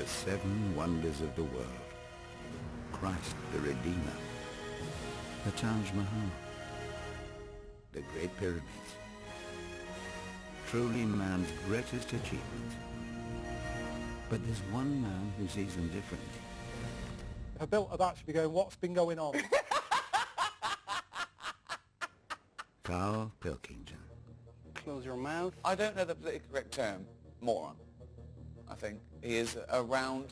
the 7 wonders of the world. Christ the Redeemer, the Taj Mahal, the Great Pyramids. Truly man's greatest achievement. But there's one man who sees them differently. If I built that, should be going, what's been going on? Carl Pilkington. Close your mouth. I don't know the politically correct term. Moron, I think. He is a round,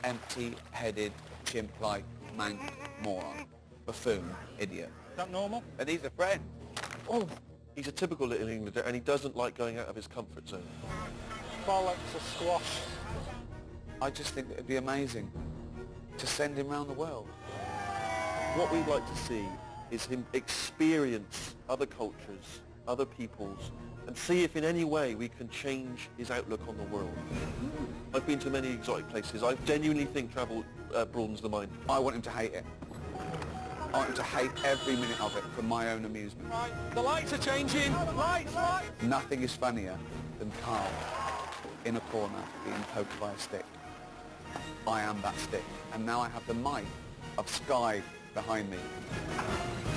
empty-headed, chimp-like mank moron. Buffoon, idiot. Is that normal? And he's a friend. Oh, He's a typical Little Englander, and he doesn't like going out of his comfort zone. Bollocks of squash. I just think it would be amazing to send him around the world. What we'd like to see is him experience other cultures, other peoples, and see if in any way we can change his outlook on the world. I've been to many exotic places. I genuinely think travel broadens the mind. I want him to hate it. I want him to hate every minute of it for my own amusement. Right, the lights are changing. Lights. Nothing is funnier than Carl in a corner being poked by a stick. I am that stick. And now I have the might of Sky behind me.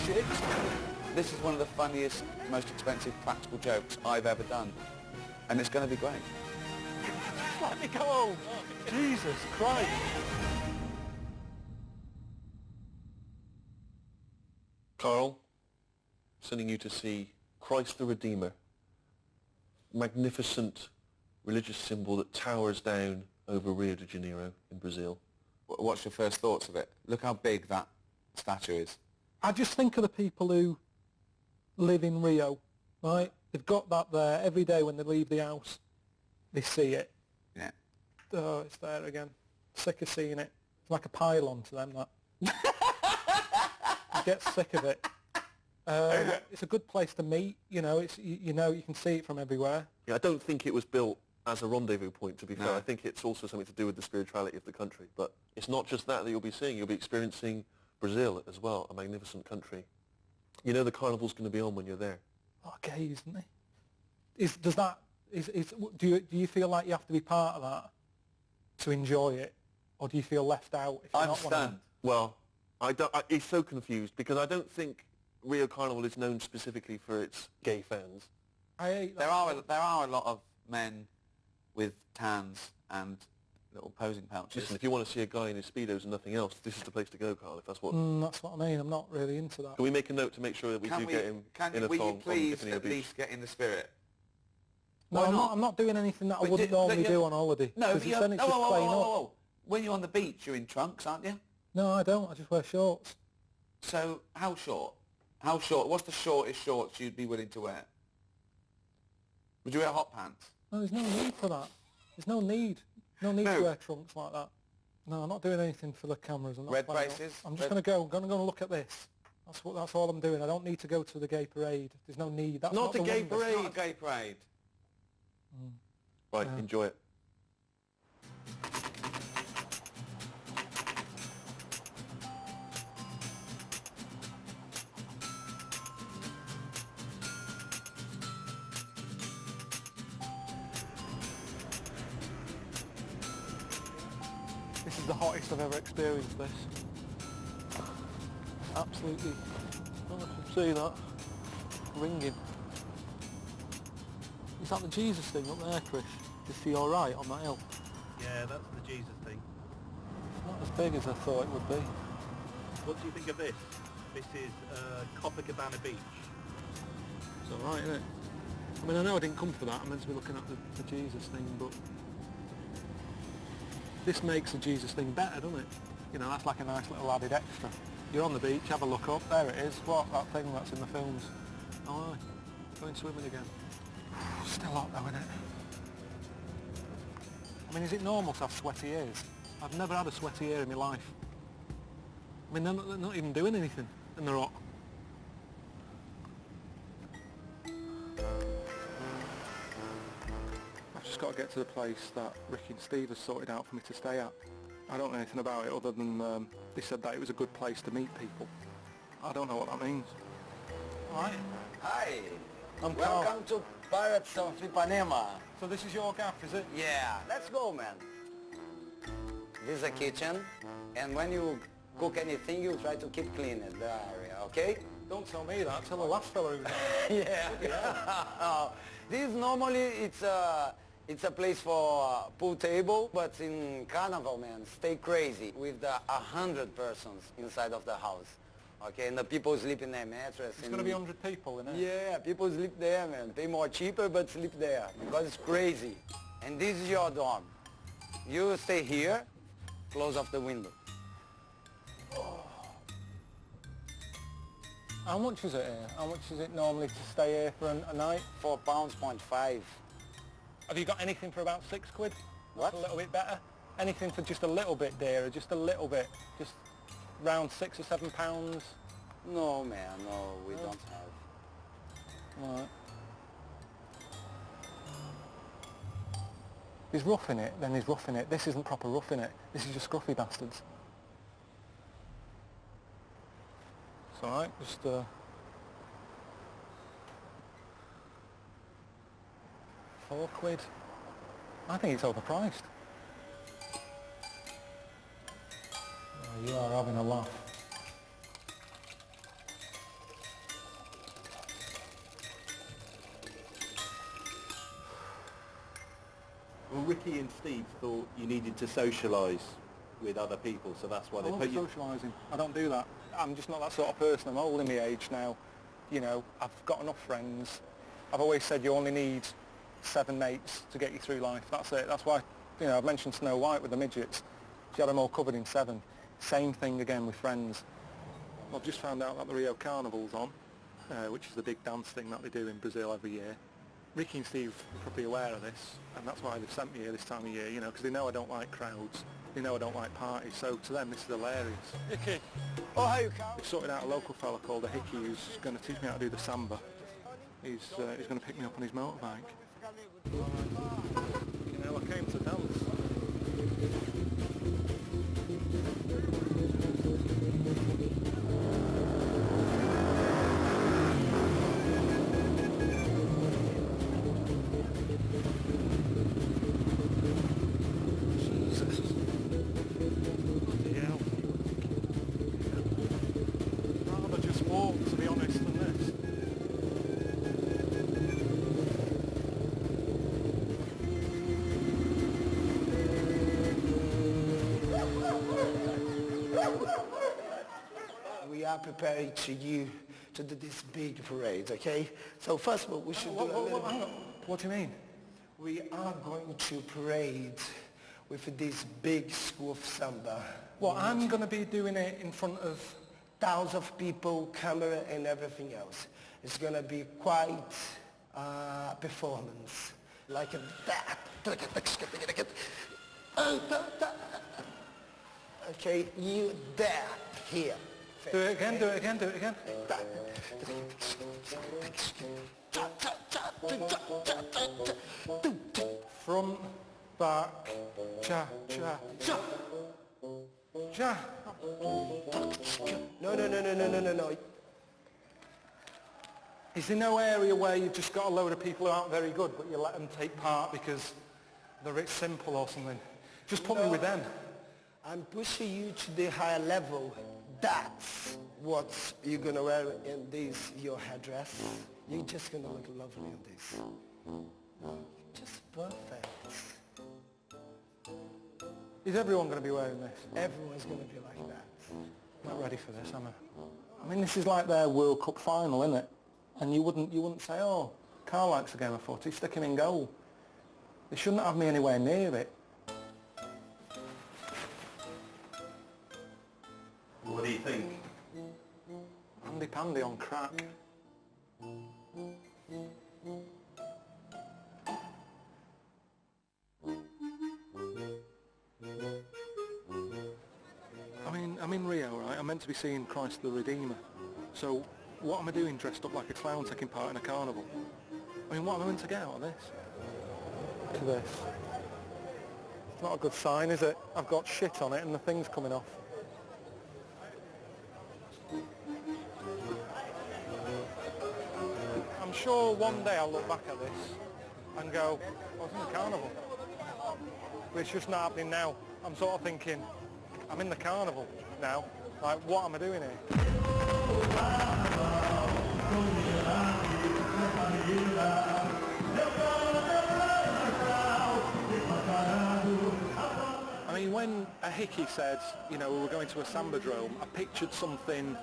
Shit. This is one of the funniest, most expensive practical jokes I've ever done. And it's going to be great. Let me go. Jesus Christ. Carl, sending you to see Christ the Redeemer, magnificent religious symbol that towers down over Rio de Janeiro in Brazil. What's your first thoughts of it? Look how big that statue is. I just think of the people who live in Rio, right? They've got that there every day when they leave the house. They see it. Yeah. Oh, it's there again. Sick of seeing it. It's like a pylon to them, that. You get sick of it. It's a good place to meet, you know, you can see it from everywhere. Yeah, I don't think it was built as a rendezvous point, to be fair. No. I think it's also something to do with the spirituality of the country. But it's not just that you'll be seeing. You'll be experiencing Brazil as well, a magnificent country. You know the carnival's going to be on when you're there. Oh, gay, isn't he? Do you feel like you have to be part of that to enjoy it? Or do you feel left out if you're I'm not one of them? stunned. Well, he's so confused because I don't think Rio Carnival is known specifically for its gay fans. I hate that. There are a lot of men with tans and little posing pouches. Listen, if you want to see a guy in his Speedos and nothing else, this is the place to go, Carl, if that's what... That's what I mean. I'm not really into that. Can we make a note to make sure that we do get him in a will thong you please on Tiffany at Beach? least get in the spirit? No, Why I'm not? I'm not doing anything that I But wouldn't normally do on holiday. No, because but then it's just plain up. when you're on the beach, you're in trunks, aren't you? No, I don't. I just wear shorts. So how short? How short? What's the shortest shorts you'd be willing to wear? Would you wear hot pants? No, there's no need for that. There's no need. No need No. to wear trunks like that. No, I'm not doing anything for the cameras. I'm not Red playing up. braces? I'm just going to go. I'm going to go and look at this. That's all I'm doing. I don't need to go to the gay parade. There's no need. That's Not not the gay wonder. parade. It's not a gay parade. Right, enjoy it. This is the hottest I've ever experienced this. Absolutely. I don't know if you can see that. Ringing. Is that the Jesus thing up there, Chris? Is he alright on that hill? Yeah, that's the Jesus thing. It's not as big as I thought it would be. What do you think of this? This is Copacabana Beach. It's alright, isn't it? I mean, I know I didn't come for that. I meant to be looking at the Jesus thing, but this makes the Jesus thing better, doesn't it? You know, that's like a nice little added extra. You're on the beach, have a look up. There it is. What? That thing that's in the films. Oh, aye. Going swimming again. Still hot though, isn't it? I mean, is it normal to have sweaty ears? I've never had a sweaty ear in my life. I mean, they're not even doing anything, and they're hot. I've just got to get to the place that Ricky and Steve has sorted out for me to stay at. I don't know anything about it other than they said that it was a good place to meet people. I don't know what that means. Alright. Hi. I'm Carl. Welcome to Pirates of Ipanema. So this is your gaff, is it? Yeah, let's go, man. This is a kitchen, and when you cook anything, you try to keep clean the area, okay? Don't tell me that. Tell the last fellow who was Yeah. This normally it's a place for pool table, but in Carnival, man, stay crazy with the 100 persons inside of the house. Okay, and the people sleep in their mattress. It's going to be 100 people in it. Yeah, people sleep there, man. Pay more cheaper, but sleep there because it's crazy. And this is your dorm. You stay here, close off the window. How much is it here? How much is it normally to stay here for a night? £4.5. Have you got anything for about £6? What? A little bit better? Anything for just a little bit dearer, just a little bit? Just round £6 or £7? No, man, no, we don't have. All right. He's roughing it, then he's roughing it. This isn't proper roughing it. This is just scruffy bastards. It's alright, just £4. I think it's overpriced. Oh, you are having a laugh. Well, Ricky and Steve thought you needed to socialise with other people, so that's why they I love put you... socialising. I don't do that. I'm just not that sort of person. I'm old in my age now. You know, I've got enough friends. I've always said you only need 7 mates to get you through life. That's it. That's why, you know, I've mentioned Snow White with the midgets. She had them all covered in 7. Same thing again with friends. I've just found out that the Rio Carnival's on, which is the big dance thing that they do in Brazil every year. Ricky and Steve are probably aware of this, and that's why they've sent me here this time of year, you know, because they know I don't like crowds. They know I don't like parties, so to them this is hilarious. Hickey! Oh, how you Carl? We've sorted out a local fella called a Hickey who's going to teach me how to do the samba. He's going to pick me up on his motorbike. You know, I came to dance. We are preparing to do this big parade, okay? So first of all, we should do a little... What do you mean? We are going to parade with this big school of samba. Well, I'm going to be doing it in front of... Thousands of people, camera and everything else. It's going to be quite a performance. Like that. Okay, you there, here. Do it again, do it again, do it again. Front, back, cha, cha, cha. Cha. No. Is there no area where you've just got a load of people who aren't very good, but you let them take part because they're rich simple or something? Just put me with them. I'm pushing you to the higher level. That's what you're gonna wear in this, your headdress. You're just gonna look lovely in this. Just perfect. Is everyone going to be wearing this? Everyone's gonna be like that. I'm not ready for this, am I? I mean, this is like their World Cup final, isn't it? And you wouldn't say, oh, Carl likes a game of footy, stick him in goal. They shouldn't have me anywhere near it. What do you think? Handy pandy on crack. I'm in Rio, right? I'm meant to be seeing Christ the Redeemer. So what am I doing dressed up like a clown taking part in a carnival? I mean, what am I meant to get out of this? Look at this. It's not a good sign, is it? I've got shit on it and the thing's coming off. I'm sure one day I'll look back at this and go, I was in the carnival. But it's just not happening now. I'm sort of thinking, I'm in the carnival now. Like, what am I doing here? I mean, when a hickey said, you know, we were going to a Sambadrome, I pictured something,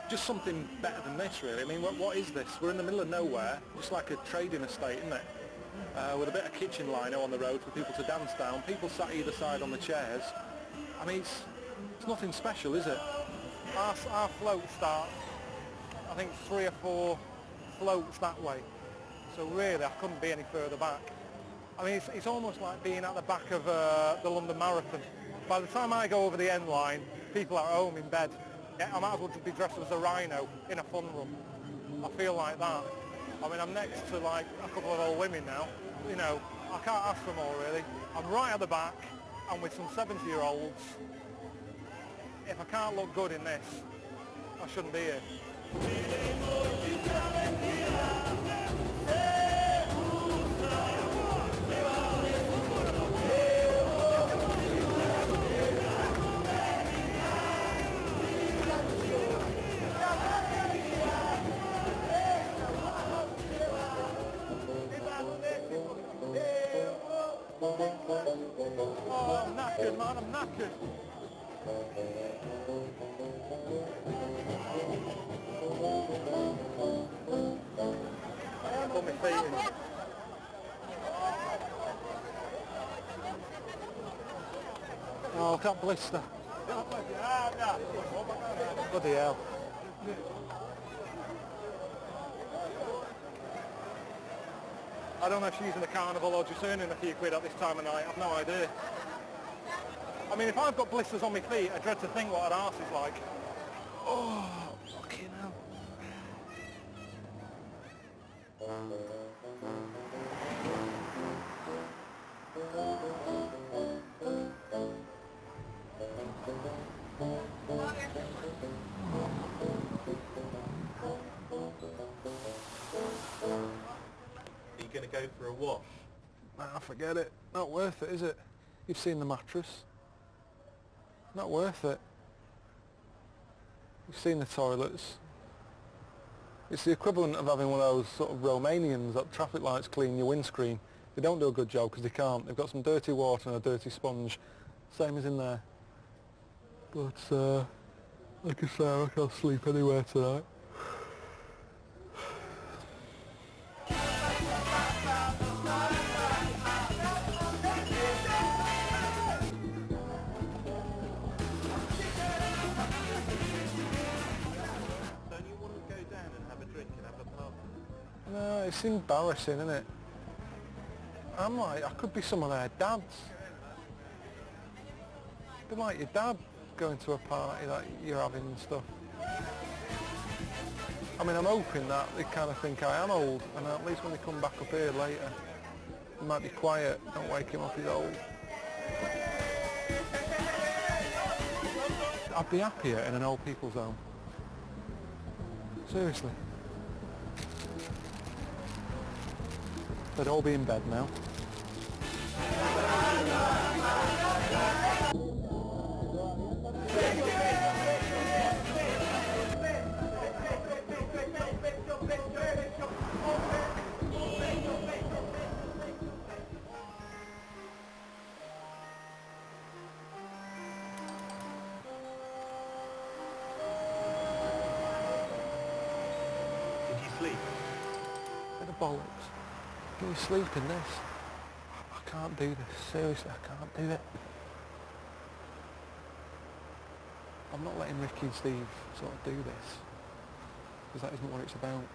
just something better than this, really. I mean, what is this? We're in the middle of nowhere, just like a trading estate, isn't it? With a bit of kitchen lino on the road for people to dance down, people sat either side on the chairs. I mean, it's nothing special, is it? Our float starts, I think, 3 or 4 floats that way. So really, I couldn't be any further back. I mean, it's almost like being at the back of the London Marathon. By the time I go over the end line, people are at home in bed. I might as well just be dressed as a rhino in a fun run. I feel like that. I mean, I'm next to like a couple of old women now. You know, I can't ask for more really. I'm right at the back. I'm with some 70-year-olds. If I can't look good in this, I shouldn't be here. Oh, I'm knackered, man, I'm knackered. Put my feet in. Oh, look at blister. Bloody hell. I don't know if she's in the carnival or just earning a few quid at this time of night. I've no idea. I mean, if I've got blisters on my feet, I dread to think what an arse is like. Oh, fucking hell. Are you going to go for a wash? Nah, forget it. Not worth it, is it? You've seen the mattress. Not worth it. You've seen the toilets. It's the equivalent of having one of those sort of Romanians that traffic lights clean your windscreen. They don't do a good job because they can't. They've got some dirty water and a dirty sponge. Same as in there. But, like I say, I can't sleep anywhere tonight. No, it's embarrassing, isn't it? I'm like, I could be some of their dads. Be like your dad going to a party that you're having and stuff. I mean, I'm hoping that they kind of think I am old, and at least when they come back up here later, they might be quiet, don't wake him up, he's old. I'd be happier in an old people's home. Seriously. They'd all be in bed now. Did you sleep? Bit of bollocks. Can you sleep in this? I can't do this. Seriously, I can't do it. I'm not letting Ricky and Steve sort of do this, because that isn't what it's about.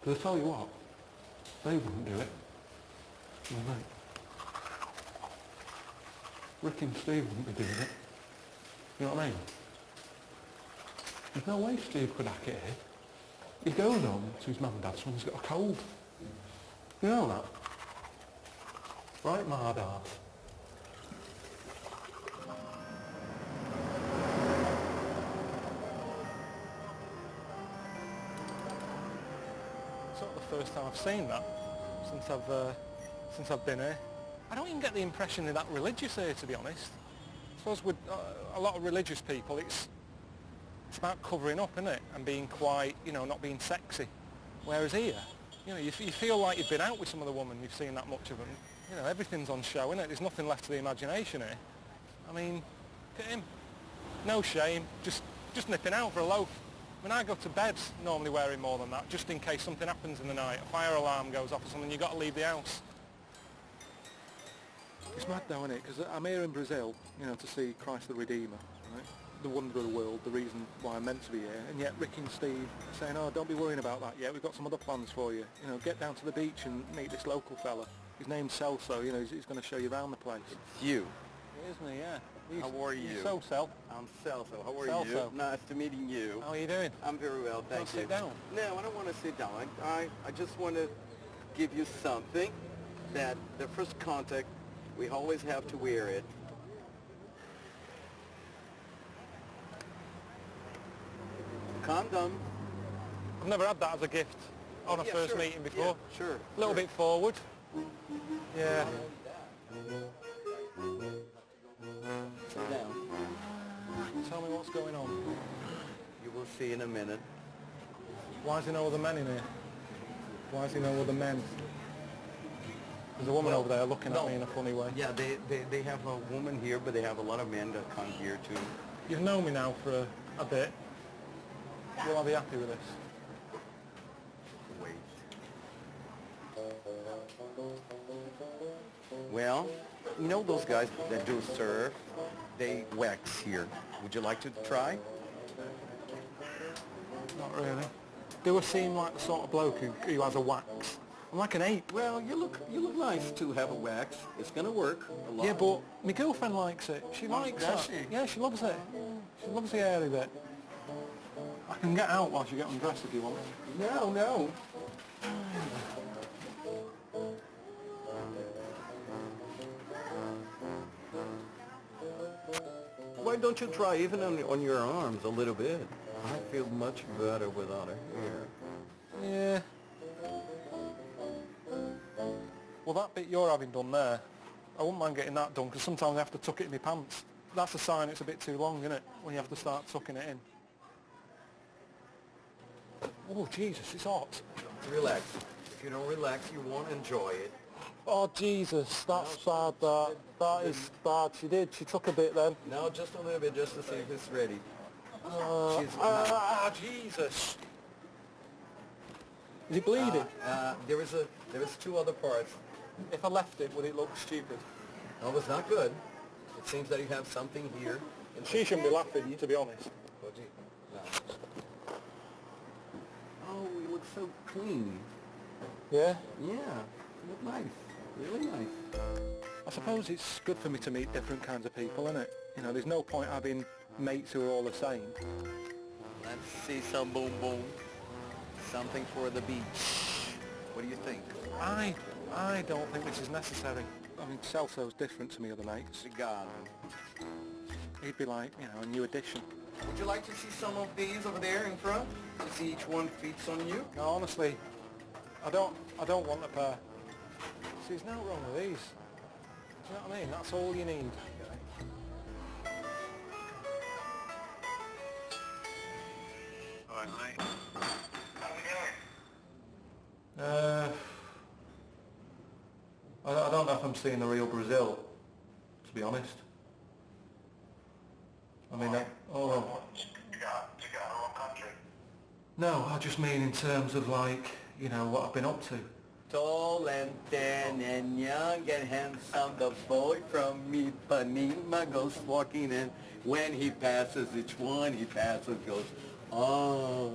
Because I tell you what, they wouldn't do it. Well, mate. Ricky and Steve wouldn't be doing it. You know what I mean? There's no way Steve could hack it here. He's going home to his mum and dad's when he's got a cold. You know that? Right, mad arse. sort of the first time I've seen that since I've been here. I don't even get the impression they're that religious here, to be honest. I suppose with a lot of religious people, it's about covering up, isn't it, and being quiet, you know, not being sexy. Whereas here, you know, you feel like you've been out with some of the women, you've seen that much of them. You know, everything's on show, isn't it? There's nothing left to the imagination here. I mean, look at him. No shame, just nipping out for a loaf. When I go to bed, normally wearing more than that, just in case something happens in the night, a fire alarm goes off or something, you've got to leave the house. It's mad though, isn't it? Because I'm here in Brazil, you know, to see Christ the Redeemer, right? The wonder of the world, the reason why I'm meant to be here. And yet Rick and Steve are saying, oh, don't be worrying about that yet, we've got some other plans for you. You know, get down to the beach and meet this local fella. His name's Celso, you know, he's going to show you around the place. It's you. It is me, yeah. How are you? So, Cel. I'm Celso. How are Celso. you? Nice to meeting you. How are you doing? I'm very well, thank you. Sit down. No, I don't want to sit down. I just want to give you something that the first contact, we always have to wear it. Condom. I've never had that as a gift on a Yeah, first sure. meeting before. Yeah, sure. A little bit forward. Yeah. Sit down. Tell me what's going on. You will see in a minute. Why is there no other men in here? Why is there no other men? There's a woman over there looking at me in a funny way. Yeah, they have a woman here, but they have a lot of men that come here too. You've known me now for a bit. Will I be happy with this? Wait. Well, you know those guys that do surf? They wax here. Would you like to try? Not really. Do I seem like the sort of bloke who has a wax? I'm like an ape. Well, you look nice to have a wax. It's gonna work a lot. Yeah, but my girlfriend likes it. She likes does that. she? Yeah, she loves it. She loves the hairy bit. I can get out whilst you get undressed if you want. No. Why don't you try even on your arms a little bit? I feel much better without a hair. Yeah. Well, that bit you're having done there, I wouldn't mind getting that done because sometimes I have to tuck it in my pants. That's a sign it's a bit too long, isn't it? When you have to start tucking it in. Oh, Jesus, it's hot. Relax. If you don't relax, you won't enjoy it. Oh, Jesus, that's bad, that. That is bad. She took a bit then. Now just a little bit, just to see if it's ready. Jesus. Is it bleeding? There is two other parts. If I left it, would it look stupid? No, it's not good. It seems that you have something here. She shouldn't be laughing, to be honest. No. Oh, you look so clean. Yeah? Yeah, you look nice. Really nice. I suppose it's good for me to meet different kinds of people, isn't it? You know, there's no point having mates who are all the same. Let's see some boom boom. Something for the beach. What do you think? I don't think this is necessary. I mean, Celso's different to me other mates. Obrigado. He'd be like, you know, a new addition. Would you like to see some of these over there in front? To see each one fits on you? No, honestly, I don't want a pair. See, there's no wrong with these. Do you know what I mean? That's all you need. Alright, mate. How's it going? I don't know if I'm seeing the real Brazil, to be honest. I mean, To go to the wrong country. no, I just mean in terms of like, you know, what I've been up to. Tall and thin and young and handsome, the boy from Ipanema goes walking in. When he passes each one, he passes, goes, oh,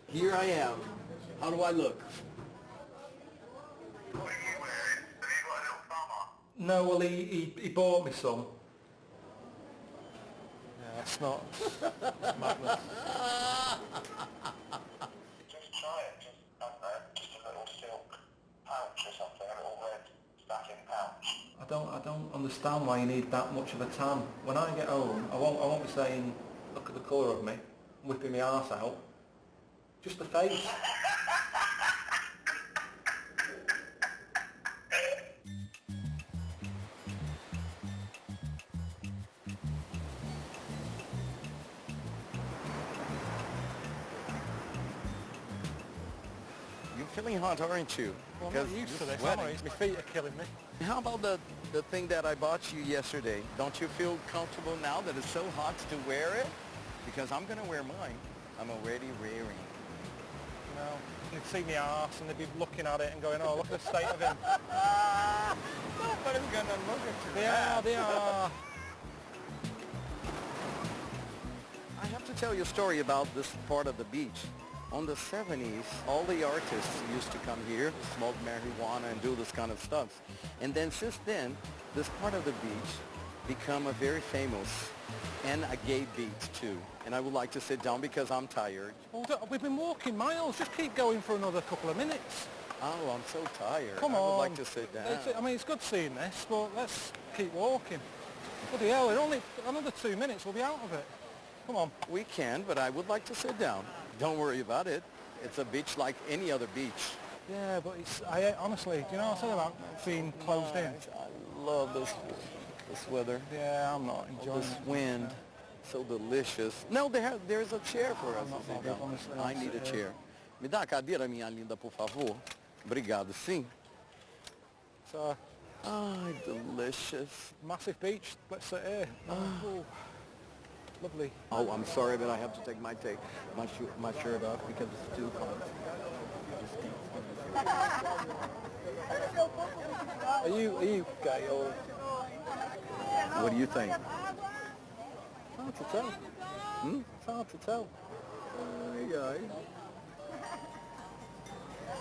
here I am. How do I look? What are you wearing? Have you got a little thumb on? No, well, he bought me some. Yeah, it's not madness. Just try it. Just, I don't know, just a little silk pouch or something, a little red stacking pouch. I don't understand why you need that much of a tan. When I get home, I won't be saying, look at the colour of me, whipping my arse out. Just the face. feeling hot, aren't you? Well, I'm not used to this, am I? My feet are killing me. How about the thing that I bought you yesterday? Don't you feel comfortable now that it's so hot to wear it? Because I'm going to wear mine. I'm already wearing. You know, they'd see my arse and they'd be looking at it and going, oh, look at the state of him. Nobody's going to look at you. They are. I have to tell you a story about this part of the beach. On the 70s, all the artists used to come here, smoke marijuana and do this kind of stuff. And then since then, this part of the beach become a very famous and a gay beach too. And I would like to sit down because I'm tired. We've been walking miles. Just keep going for another couple of minutes. Oh, I'm so tired. Come on. I would like to sit down. I mean, it's good seeing this, but let's keep walking. Bloody hell, in only another 2 minutes we'll be out of it. Come on. We can, but I would like to sit down. Don't worry about it. It's a beach like any other beach. Yeah, but honestly, do you know what I said about being closed in? I love this weather. Yeah, I'm not enjoying this wind. So delicious. No, there's a chair for us. I need a chair. Me dá a cadeira, minha linda, por favor. Obrigado, sim. So, delicious. Massive beach. Let's sit here. Oh, lovely. Oh, I'm sorry, but I have to take my shirt off because it's too hot. Are you gay or? What do you think? It's hard to tell. It's hard to tell.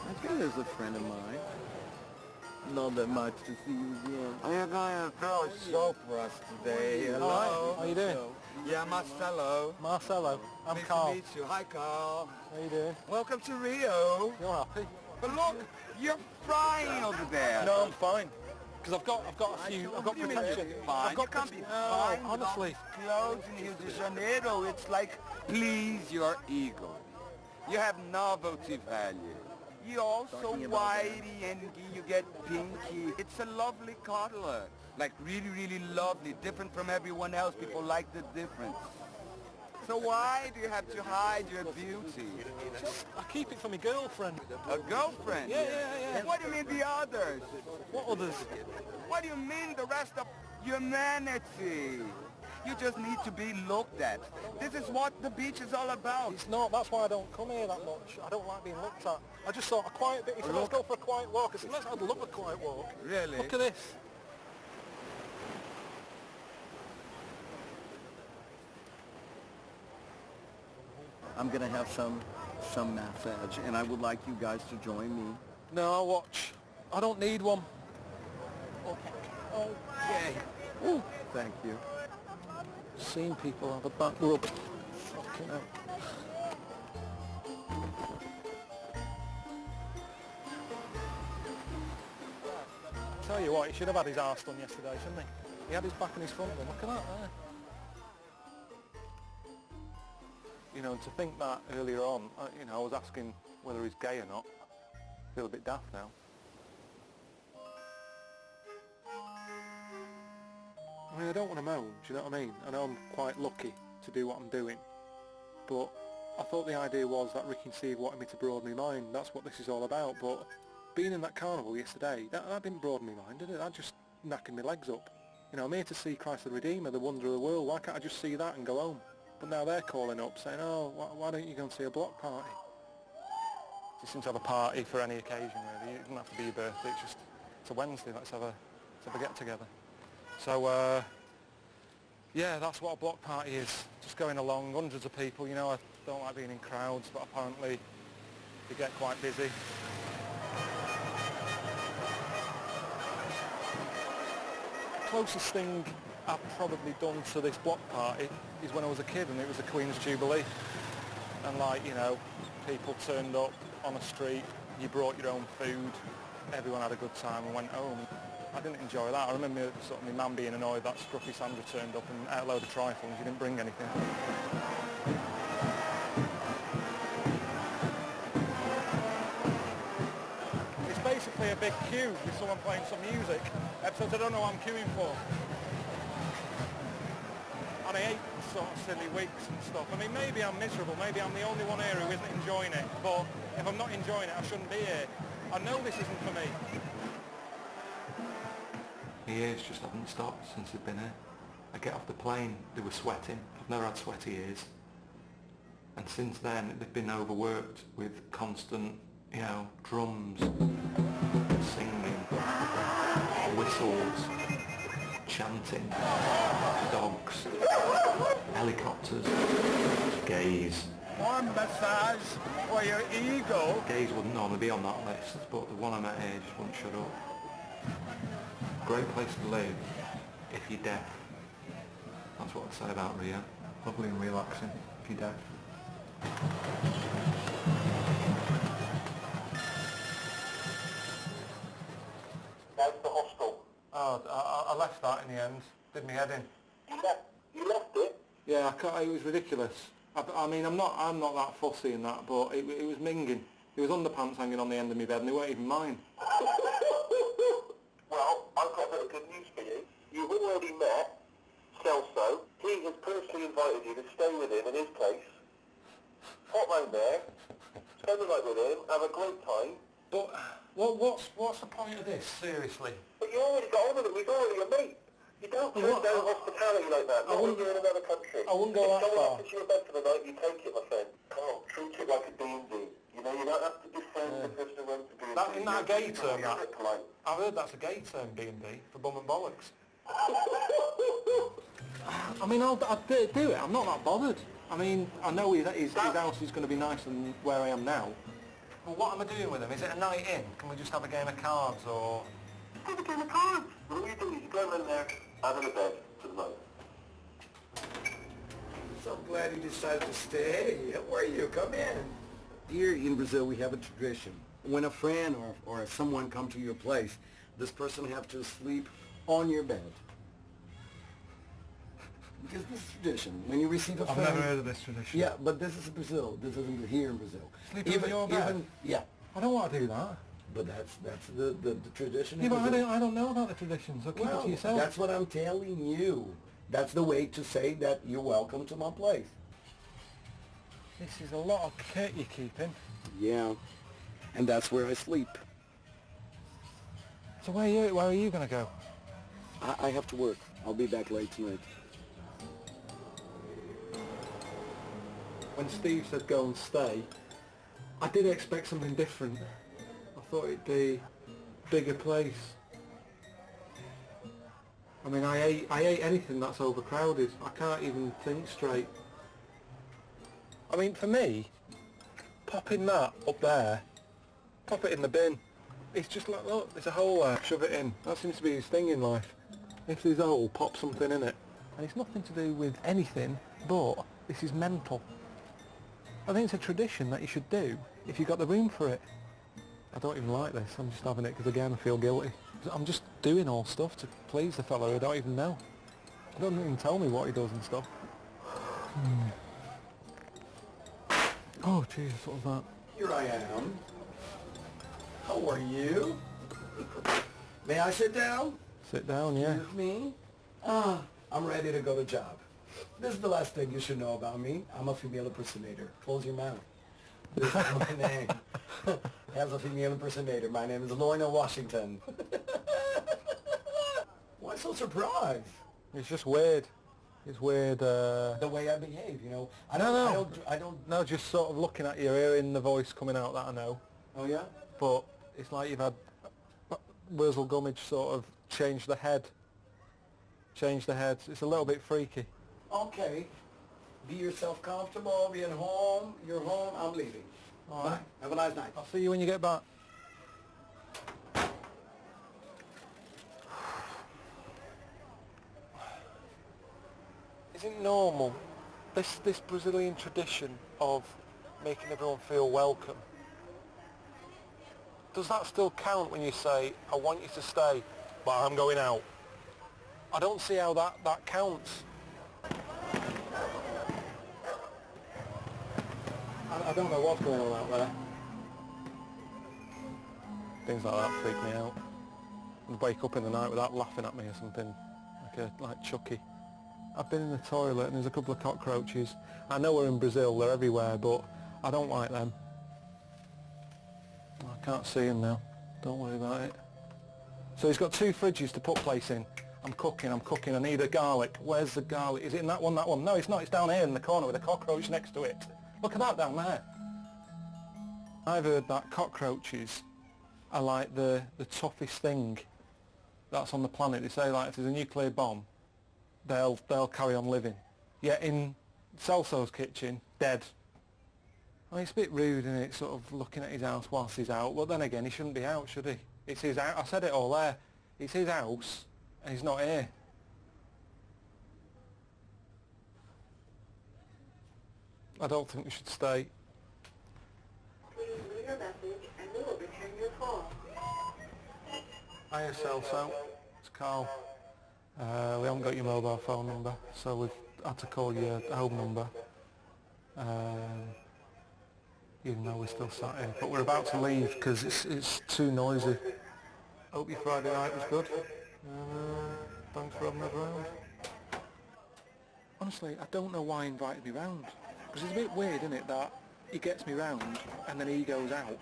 I think there's a friend of mine. Not that much to see you again. Are you going to throw a show for us today? Hello. Hi, how you doing? Yeah, Marcelo. Marcelo. I'm Nice Carl. to meet you. Hi, Carl. How you doing? Welcome to Rio. You're happy? But look, you're frying over there. No, I'm fine. Because I've got protection. Fine. I've got You can't be no, fine. honestly. Clothes in Rio de Janeiro. It's like, please your ego. You have novelty value. You're also whitey and you get pinky. It's a lovely color. Like really, really lovely. Different from everyone else. People like the difference. So why do you have to hide your beauty? I keep it for my girlfriend. A girlfriend? Yeah. What do you mean the others? What others? What do you mean the rest of humanity? You just need to be looked at. This is what the beach is all about. It's not. That's why I don't come here that much. I don't like being looked at. I just thought a quiet bit. He said, let's go for a quiet walk. I said, I'd love a quiet walk. Really? Look at this. I'm going to have some massage, and I would like you guys to join me. No, I'll watch. I don't need one. Okay. Ooh, thank you. Seen people have a back rub. Fucking hell. Tell you what, he should have had his arse done yesterday, shouldn't he? He had his back and his front done. Look at that there. You know, and to think that earlier on, I was asking whether he's gay or not. I feel a bit daft now. I mean, I don't want to moan, do you know what I mean? I know I'm quite lucky to do what I'm doing, but I thought the idea was that Ricky and Steve wanted me to broaden my mind. That's what this is all about, but being in that carnival yesterday, that didn't broaden my mind, did it? That just knackered my legs up. You know, I'm here to see Christ the Redeemer, the wonder of the world. Why can't I just see that and go home? But now they're calling up saying, oh, why don't you go and see a block party? Just seem to have a party for any occasion, really. It doesn't have to be your birthday, it's a Wednesday, let's have a get-together. So, yeah, that's what a block party is. Just going along, hundreds of people. You know, I don't like being in crowds, but apparently they get quite busy. Closest thing I've probably done to this block party is when I was a kid and it was the Queen's Jubilee. And like, you know, people turned up on a street, you brought your own food, everyone had a good time and went home. I didn't enjoy that. I remember sort of my mum being annoyed that Scruffy Sandra turned up and ate a load of trifles, you didn't bring anything. It's basically a big queue with someone playing some music, episodes I don't know what I'm queuing for. And I hate sort of silly wigs and stuff. I mean, maybe I'm miserable, maybe I'm the only one here who isn't enjoying it, but if I'm not enjoying it, I shouldn't be here. I know this isn't for me. The ears just haven't stopped since they've been here. I get off the plane, they were sweating. I've never had sweaty ears. And since then, they've been overworked with constant, you know, drums, singing, whistles, chanting, dogs, helicopters, gays. One massage for your ego. Gays wouldn't normally be on that list, but the one I met here just wouldn't shut up. Great place to live if you're deaf. That's what I'd say about Rio. Lovely and relaxing if you're deaf. How's the hostel? Oh, I left that in the end. Did me head in. You left it? Yeah, it was ridiculous. I mean, I'm not that fussy in that, but it was minging. There was underpants hanging on the end of my bed, and they weren't even mine. Well, I've got a bit of good news for you. You've already met Celso. He has personally invited you to stay with him in his place. Pop round there, spend the night with him, have a great time. But what's the point of this, seriously? But you already got on with him, he's already a mate. You don't turn down hospitality like that, not when you're in another country. I wouldn't go that If someone far. offers you a bed for the night, you take it, my friend. Come on, treat it like a D&D. You know, you don't have to defend the person who wants to be a Isn't that a gay term, that? Polite. I've heard that's a gay term, B&B, for bum and bollocks. I mean, I'll do it. I'm not that bothered. I mean, I know his house is going to be nicer than where I am now. But what am I doing with him? Is it a night in? Can we just have a game of cards, or...? Have a game of cards. What do you do? You go in there, have a bed for the night. So glad you decided to stay. Where are you? Come in. Here in Brazil, we have a tradition. When a friend or someone come to your place, this person have to sleep on your bed. Because this is tradition. When you receive a I've friend... never heard of this tradition. Yeah, but this is Brazil. This isn't here in Brazil. Sleep on your bed? Yeah. I don't want to do that. But that's the tradition. Yeah, in but Brazil. I don't know about the traditions. So keep it to yourself. That's what I'm telling you. That's the way to say that you're welcome to my place. This is a lot of kit you're keeping. Yeah. And that's where I sleep. So where are you going to go? I have to work. I'll be back late tonight. When Steve said go and stay, I did expect something different. I thought it'd be a bigger place. I mean, I hate anything that's overcrowded. I can't even think straight. I mean, for me, popping that up there, pop it in the bin. It's just like, look, there's a hole there, shove it in. That seems to be his thing in life. If there's a hole, pop something in it. And it's nothing to do with anything, but this is mental. I think it's a tradition that you should do if you've got the room for it. I don't even like this. I'm just having it because, again, I feel guilty. I'm just doing all stuff to please the fella I don't even know. He doesn't even tell me what he does and stuff. Oh, Jesus, what was that? Here I am. How are you? May I sit down? Sit down, yeah. Excuse me? I'm ready to go to job. This is the last thing you should know about me. I'm a female impersonator. Close your mouth. This is my name. As a female impersonator, my name is Lorna Washington. Why so surprised? It's just weird. It's weird. The way I behave, you know. I don't. No, just sort of looking at you, hearing the voice coming out that I know. Oh yeah. But it's like you've had Wurzel Gummidge sort of change the head. Change the head. It's a little bit freaky. Okay. Be yourself comfortable. Be at home. You're home. I'm leaving. All Bye. right. Have a nice night. I'll see you when you get back. Isn't normal this Brazilian tradition of making everyone feel welcome? Does that still count when you say, I want you to stay, but I'm going out? I don't see how that counts. I don't know what's going on out there. Things like that freak me out. I'd wake up in the night with that laughing at me or something, like Chucky. I've been in the toilet and there's a couple of cockroaches. I know we're in Brazil, they're everywhere, but I don't like them. I can't see them now. Don't worry about it. So he's got 2 fridges to put place in. I'm cooking, I need a garlic. Where's the garlic? Is it in that one, that one? No, it's not, it's down here in the corner with a cockroach next to it. Look at that down there. I've heard that cockroaches are like the toughest thing that's on the planet. They say like if there's a nuclear bomb, they'll carry on living. Yet in Celso's kitchen, dead. I mean, it's a bit rude, isn't it, sort of looking at his house whilst he's out, but then again, he shouldn't be out, should he? It's his house. I said it all there. It's his house, and he's not here. I don't think we should stay. Please leave your message and we will return your call. Hiya, Celso. It's Carl. We haven't got your mobile phone number, so we've had to call your home number. Even though we're still sat here, but we're about to leave because it's too noisy. Hope your Friday night was good. Thanks for having us round. Honestly, I don't know why he invited me round, because it's a bit weird, isn't it, that he gets me round and then he goes out.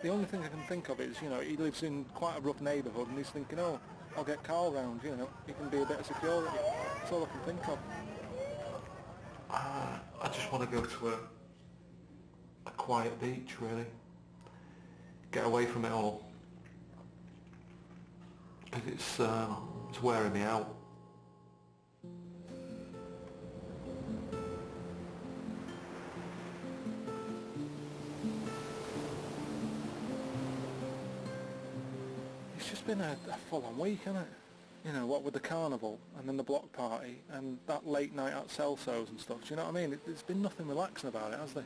The only thing I can think of is, you know, he lives in quite a rough neighbourhood and he's thinking, oh, I'll get Carl round, you know, he can be a bit of security. That's all I can think of. I just want to go to a quiet beach, really. Get away from it all. Because it's wearing me out. It's just been a full-on week, hasn't it? You know, what with the carnival and then the block party and that late night at Celso's and stuff, do you know what I mean? There's been nothing relaxing about it, has there?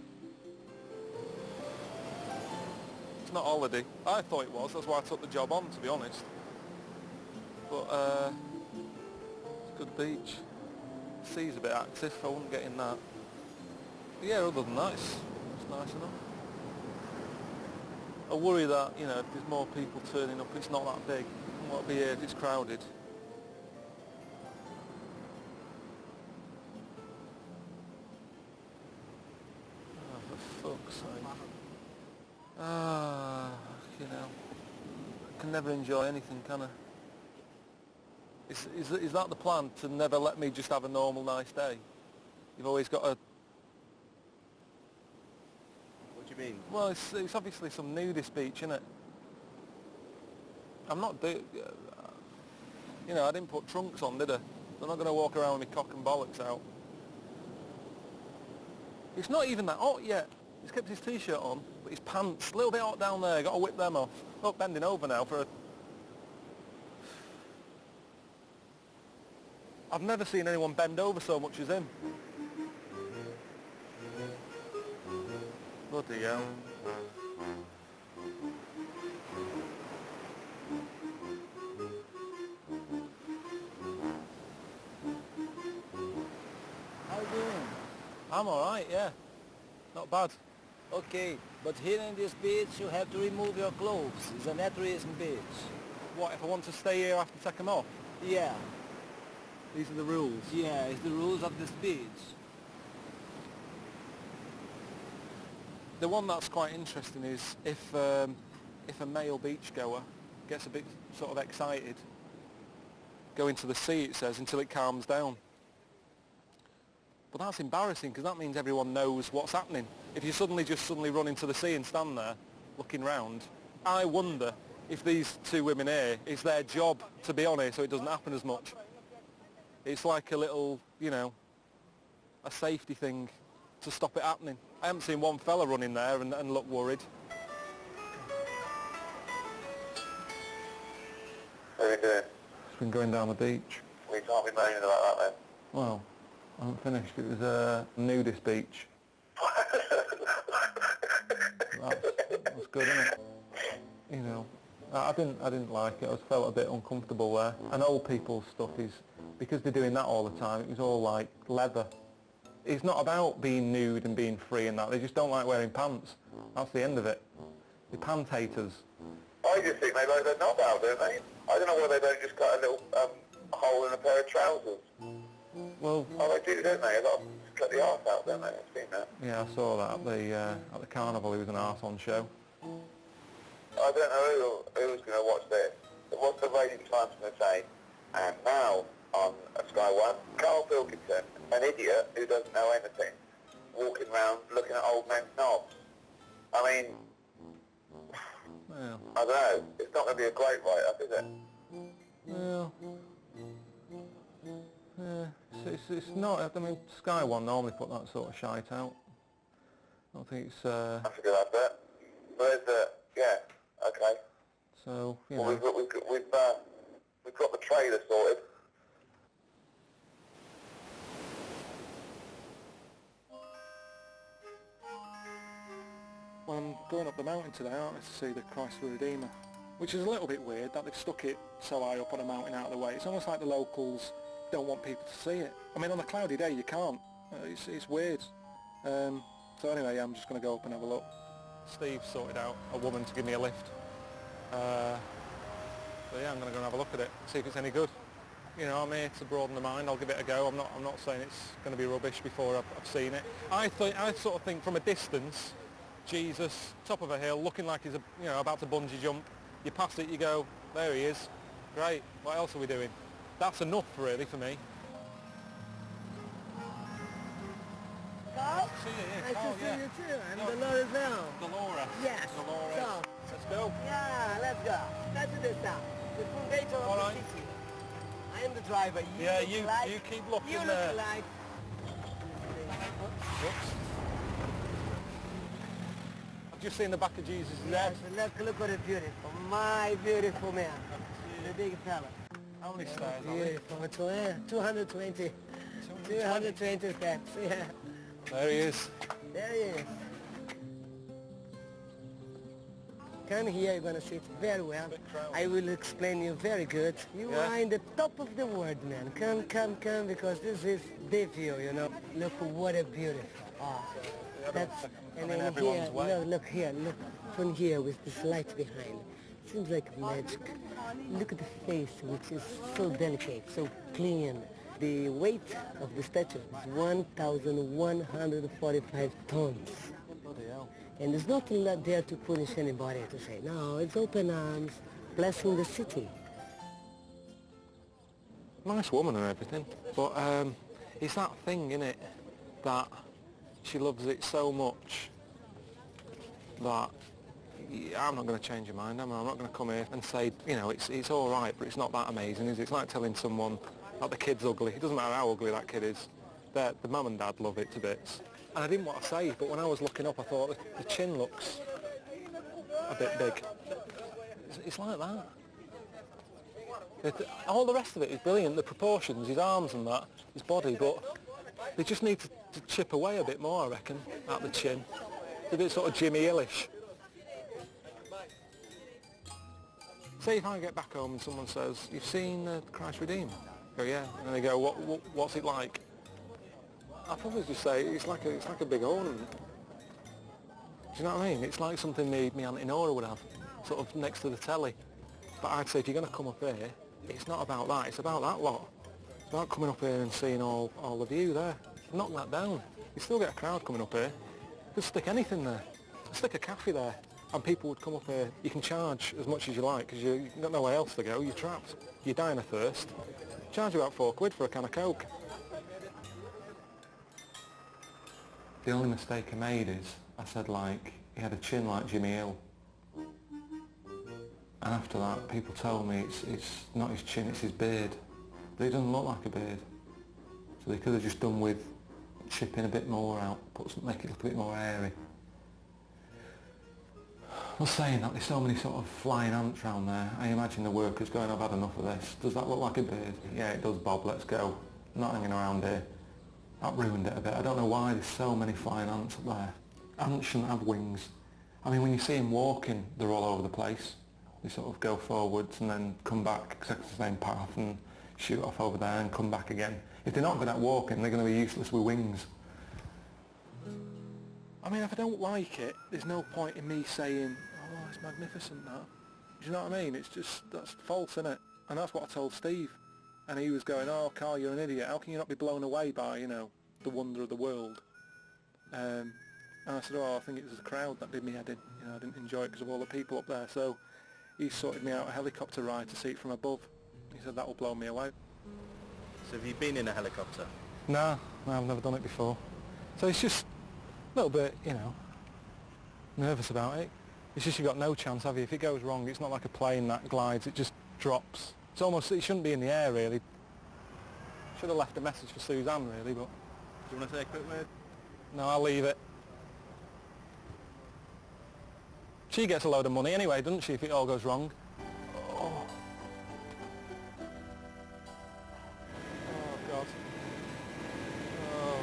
It's not holiday. I thought it was, that's why I took the job on, to be honest. But, it's a good beach. The sea's a bit active, I wouldn't get in that. But yeah, other than that, it's nice enough. I worry that, you know, if there's more people turning up, it's not that big. I won't be here if it's crowded. Oh, for fuck's sake. You know, I can never enjoy anything, can I? Is that the plan, to never let me just have a normal nice day? You've always got to... What do you mean? Well, it's obviously some nudist beach, isn't it? I'm not you know, I didn't put trunks on, did I? I'm not going to walk around with my cock and bollocks out. It's not even that hot yet. He's kept his t-shirt on, but his pants, a little bit hot down there, got to whip them off. Look, bending over now for a... I've never seen anyone bend over so much as him. Bloody hell. How you doing? I'm alright, yeah. Not bad. Okay, but here in this beach you have to remove your clothes. It's a naturism beach. What, if I want to stay here, I have to take them off? Yeah, These are the rules. yeah, it's the rules of this beach. The one that's quite interesting is if a male beachgoer gets a bit sort of excited, go into the sea, it says, until it calms down. But that's embarrassing, because that means everyone knows what's happening. If you suddenly run into the sea and stand there looking round, I wonder if these 2 women here, it's their job to be on here so it doesn't happen as much. It's like a little, you know, a safety thing to stop it happening. I haven't seen one fella run in there and look worried. How are you doing? It's been going down the beach. We can't be moaning about that then. Well, I haven't finished. It was a nudist beach. That's good, isn't it? You know, I didn't like it. I felt a bit uncomfortable there. And old people's stuff is, because they're doing that all the time, it was all like leather. It's not about being nude and being free and that. They just don't like wearing pants. That's the end of it. They're pant haters. I just think they like their knob out, don't they? I don't know why they don't just cut a little hole in a pair of trousers. Well... Oh, they do, don't they? A lot of them cut the arse out, don't they? I've seen that. Yeah, I saw that at the carnival. He was an arse-on show. I don't know who's going to watch this. But what's the rating times going to say? And now, on Sky One, Carl Pilkington, an idiot who doesn't know anything, walking around looking at old men's knobs. I mean, Well, I don't know. It's not going to be a great write-up, is it? well... It's not... I mean, Sky One normally put that sort of shite out. I don't think it's... That's a good advert. But there's the... Yeah, okay. So, you Well, know... we've got the trailer sorted. Well, I'm going up the mountain today, aren't I, to see the Christ the Redeemer, which is a little bit weird that they've stuck it so high up on a mountain out of the way. It's almost like the locals don't want people to see it. I mean, on a cloudy day you can't. It's weird. So anyway, I'm just going to go up and have a look. Steve sorted out a woman to give me a lift. So yeah, I'm going to go and have a look at it, see if it's any good. You know, I'm here to broaden the mind. I'll give it a go. I'm not saying it's going to be rubbish before I've seen it. I sort of think from a distance, Jesus, top of a hill, looking like he's about to bungee jump. You pass it, you go, there he is. Great. What else are we doing? That's enough, really, for me. Carl? See you, yeah, Nice Carl, to see yeah. you too. I'm Dolores now. Dolores. Yes. Dolores. So, Let's go. yeah, let's go. Let's do this now. The foundation of All the right. city. I am the driver. Yeah, look you like, keep looking you there. look like... Whoops. I've just seen the back of Jesus' Yes, head. look at it, beautiful. My beautiful man. The big fella. How many stars are we? Beautiful. 220. 220 steps, yeah. There he is. There he is. Come here, you're going to see it very well. I will explain you very good. You Yeah. are in the top of the world, man. Come, because this is the view, you know. Look what a beautiful. Oh, that's, and then here, look here, look from here with this light behind. Seems like magic. Look at the face, which is so delicate, so clean. The weight of the statue is 1,145 tons. Bloody hell. And there's not a lot there to punish anybody to say, no, it's open arms, blessing the city. Nice woman and everything, but it's that thing, innit, that she loves it so much that I'm not going to change her mind, am I? I'm not going to come here and say, you know, it's all right, but it's not that amazing, is it? It's like telling someone that the kid's ugly. It doesn't matter how ugly that kid is. The mum and dad love it to bits. And I didn't want to say, but when I was looking up, I thought the chin looks a bit big. It's like that. All the rest of it is brilliant. The proportions, his arms and that, his body, but they just need to chip away a bit more, I reckon, at the chin. It's a bit sort of Jimmy Hillish. Say if I get back home and someone says, "You've seen Christ Redeemer?" I go, "Yeah." And they go, "What's it like?" I'll probably just say it's like a big ornament. Do you know what I mean? It's like something me Auntie Nora would have, sort of next to the telly. But I'd say if you're going to come up here, it's not about that. It's about that lot. It's about coming up here and seeing all the view there. Knock that down. You still get a crowd coming up here. Just stick anything there. Stick a cafe there, and people would come up here. You can charge as much as you like because you've got nowhere else to go. You're trapped. You're dying of thirst. Charge you about £4 for a can of Coke. The only mistake I made is I said, like, he had a chin like Jimmy Hill. And after that, people told me it's not his chin, it's his beard. But it doesn't look like a beard. So they could have just done with chipping a bit more out, make it look a bit more airy. I was saying that there's so many sort of flying ants around there. I imagine the workers going, "I've had enough of this. Does that look like a beard?" "Yeah, it does, Bob, let's go. Not hanging around here." That ruined it a bit. I don't know why there's so many flying ants up there. Ants shouldn't have wings. I mean, when you see them walking, they're all over the place. They sort of go forwards and then come back exactly the same path and shoot off over there and come back again. If they're not good at walking, they're going to be useless with wings. I mean, if I don't like it, there's no point in me saying, "Oh, it's magnificent, that." Do you know what I mean? It's just, that's false, isn't it? And that's what I told Steve. And he was going, "Oh, Carl, you're an idiot. How can you not be blown away by, you know, the wonder of the world?" And I said, "Oh, I think it was the crowd that did me head in. You know, I didn't enjoy it because of all the people up there." So he sorted me out a helicopter ride to see it from above. He said that will blow me away. So have you been in a helicopter? No, I've never done it before. So it's just a little bit, you know, nervous about it. It's just you've got no chance, have you? If it goes wrong, it's not like a plane that glides, it just drops. It's almost, it shouldn't be in the air, really. Should have left a message for Suzanne, really, but... Do you want to say a quick word? No, I'll leave it. She gets a load of money anyway, doesn't she, if it all goes wrong? Oh. Oh, God. Oh.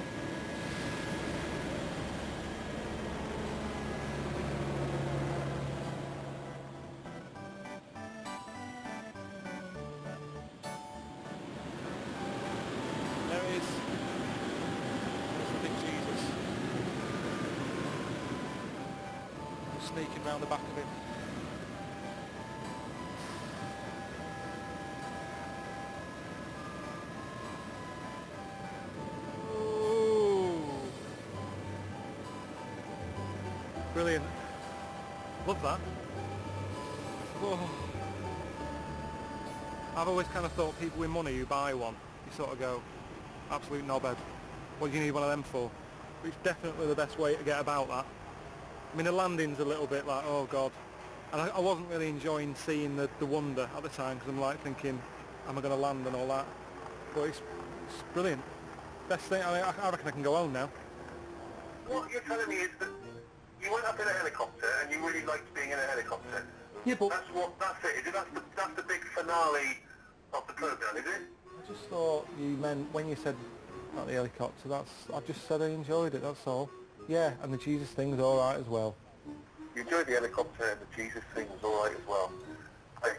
There he is. There's the big Jesus. Sneaking round the back of him. Ooh. Brilliant. Love that. Oh. I've always kind of thought people with money who buy one, you sort of go, absolute knobhead. What do you need one of them for? But it's definitely the best way to get about that. I mean, the landing's a little bit like, oh God. And I wasn't really enjoying seeing the wonder at the time because I'm like thinking, am I going to land and all that? But it's brilliant. Best thing, I reckon I can go home now. What you're telling me is that you went up in a helicopter and you really liked being in a helicopter. Yeah, but... That's it, is it? That's the big finale of the programme, is it? I just thought you meant, when you said about the helicopter, I just said I enjoyed it, that's all. Yeah, and the Jesus thing's alright as well. You enjoyed the helicopter and the Jesus thing was alright as well. Hey.